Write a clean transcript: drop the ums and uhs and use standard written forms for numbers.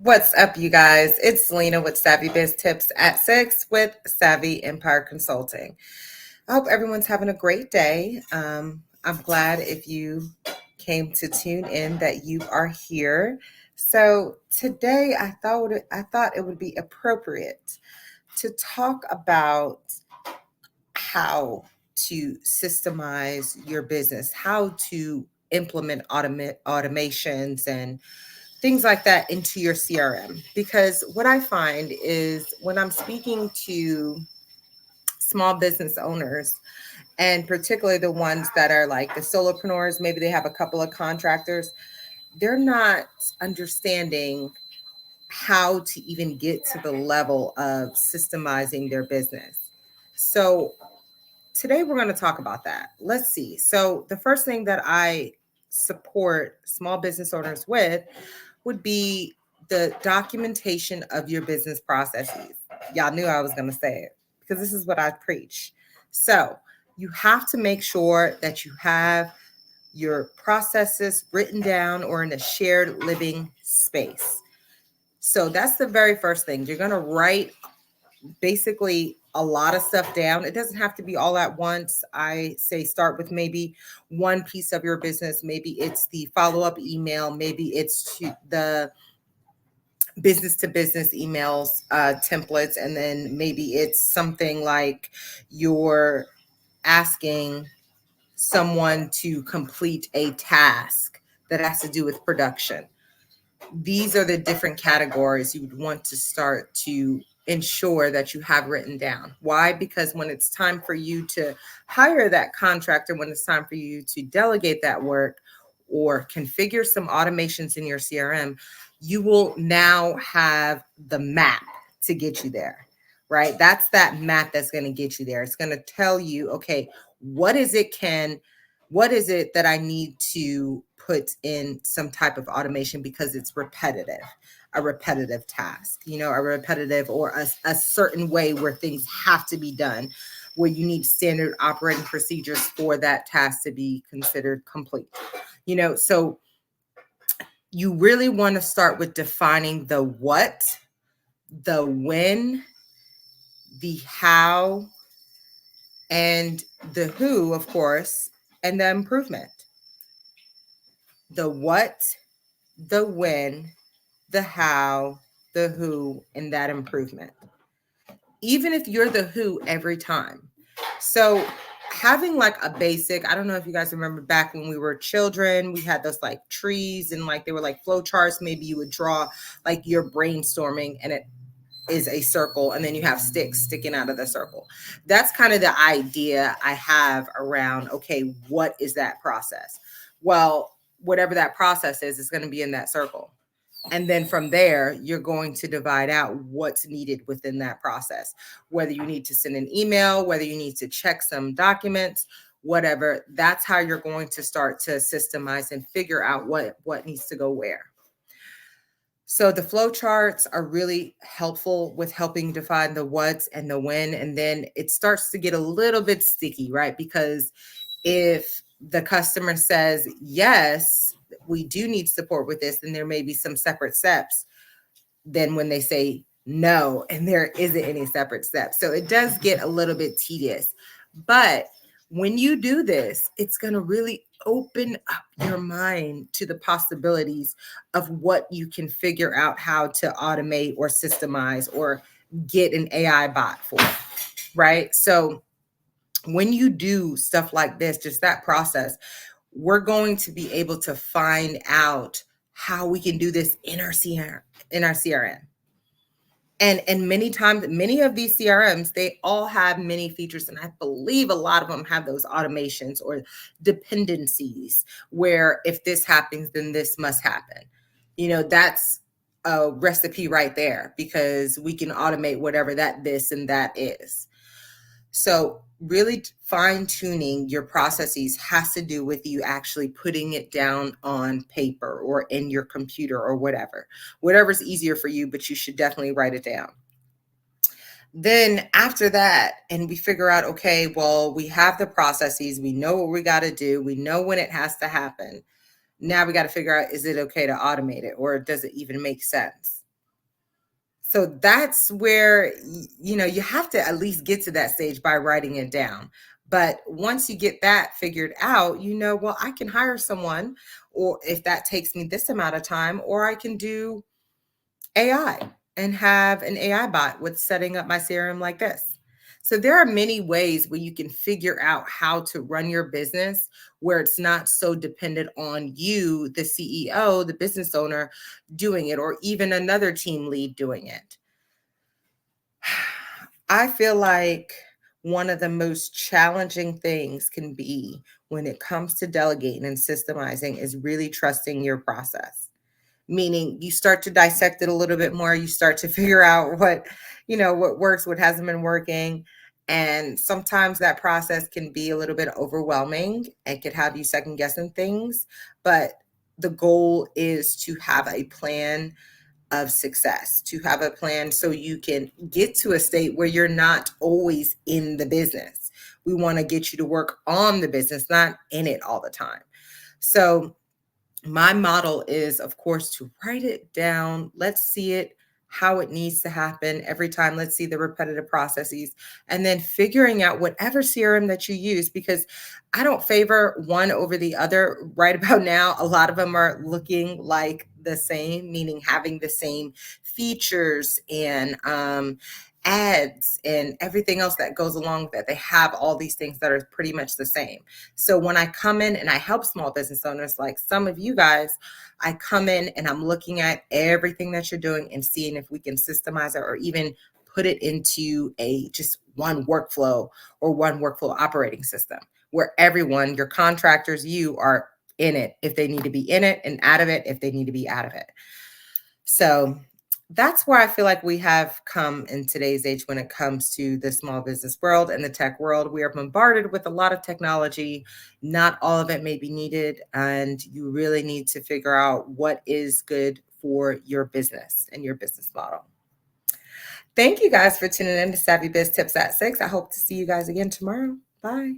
What's up, you guys? It's Selena with Savvy Biz Tips at 6 with Savvy Empire Consulting. I hope everyone's having a great day. I'm glad if you came to tune in that you are here. So today I thought it would be appropriate to talk about how to systemize your business, how to implement automations and things like that into your CRM. Because what I find is when I'm speaking to small business owners, and particularly the ones that are like the solopreneurs, maybe they have a couple of contractors, they're not understanding how to even get to the level of systemizing their business. So today we're going to talk about that. Let's see. So the first thing that I support small business owners with would be the documentation of your business processes. Y'all knew I was going to say it because this is what I preach. So you have to make sure that you have your processes written down or in a shared living space. So that's the very first thing. You're going to write basically a lot of stuff down. It doesn't have to be all at once. I say start with maybe one piece of your business. Maybe it's the follow-up email. Maybe it's the business to business emails templates. And then maybe it's something like you're asking someone to complete a task that has to do with production. These are the different categories you would want to start to ensure that you have written down. Why? Because when it's time for you to hire that contractor, when it's time for you to delegate that work or configure some automations in your CRM, you will now have the map to get you there, right? That's that map that's going to get you there. It's going to tell you, okay, what is it that I need to put in some type of automation because it's a repetitive task, a repetitive or a certain way where things have to be done, where you need standard operating procedures for that task to be considered complete. So you really want to start with defining the what, the when, the how, and the who, of course, and the improvement. The what, the when, the how, the who, and that improvement. Even if you're the who every time. So having like a basic, I don't know if you guys remember back when we were children, we had those like trees and like they were like flow charts. Maybe you would draw like your brainstorming and it is a circle and then you have sticks sticking out of the circle. That's kind of the idea I have around, okay, what is that process? Well, whatever that process is going to be in that circle. And then from there, you're going to divide out what's needed within that process, whether you need to send an email, whether you need to check some documents, whatever. That's how you're going to start to systemize and figure out what needs to go where. So the flow charts are really helpful with helping define the what's and the when. And then it starts to get a little bit sticky, right? Because if the customer says, yes, we do need support with this, then there may be some separate steps than when they say no, and there isn't any separate steps. So it does get a little bit tedious. But when you do this, it's going to really open up your mind to the possibilities of what you can figure out how to automate or systemize or get an AI bot for, right? So when you do stuff like this, just that process, we're going to be able to find out how we can do this in our CRM. And many times, many of these CRMs, they all have many features. And I believe a lot of them have those automations or dependencies where if this happens, then this must happen. That's a recipe right there because we can automate whatever this and that is. So really fine-tuning your processes has to do with you actually putting it down on paper or in your computer or whatever's easier for you, but you should definitely write it down. Then after that, and we figure out, okay, well, we have the processes, we know what we got to do, we know when it has to happen. Now we got to figure out, is it okay to automate it or does it even make sense? So that's where, you have to at least get to that stage by writing it down. But once you get that figured out, well, I can hire someone, or if that takes me this amount of time, or I can do AI and have an AI bot with setting up my CRM like this. So there are many ways where you can figure out how to run your business where it's not so dependent on you, the CEO, the business owner, doing it, or even another team lead doing it. I feel like one of the most challenging things can be when it comes to delegating and systemizing is really trusting your process. Meaning you start to dissect it a little bit more, you start to figure out what works, what hasn't been working. And sometimes that process can be a little bit overwhelming and could have you second guessing things. But the goal is to have a plan of success, to have a plan so you can get to a state where you're not always in the business. We want to get you to work on the business, not in it all the time. So my model is, of course, to write it down. Let's see it, how it needs to happen every time. Let's see the repetitive processes, and then figuring out whatever CRM that you use, because I don't favor one over the other right about now. A lot of them are looking like the same, meaning having the same features and ads and everything else that goes along with it. They have all these things that are pretty much the same. So when I come in and I help small business owners like some of you guys, I come in and I'm looking at everything that you're doing and seeing if we can systemize it or even put it into a just one workflow or one workflow operating system where everyone, your contractors, you are in it if they need to be in it, and out of it if they need to be out of it. So that's where I feel like we have come in today's age when it comes to the small business world and the tech world. We are bombarded with a lot of technology. Not all of it may be needed, and you really need to figure out what is good for your business and your business model. Thank you guys for tuning in to Savvy Biz Tips at 6. I hope to see you guys again tomorrow. Bye.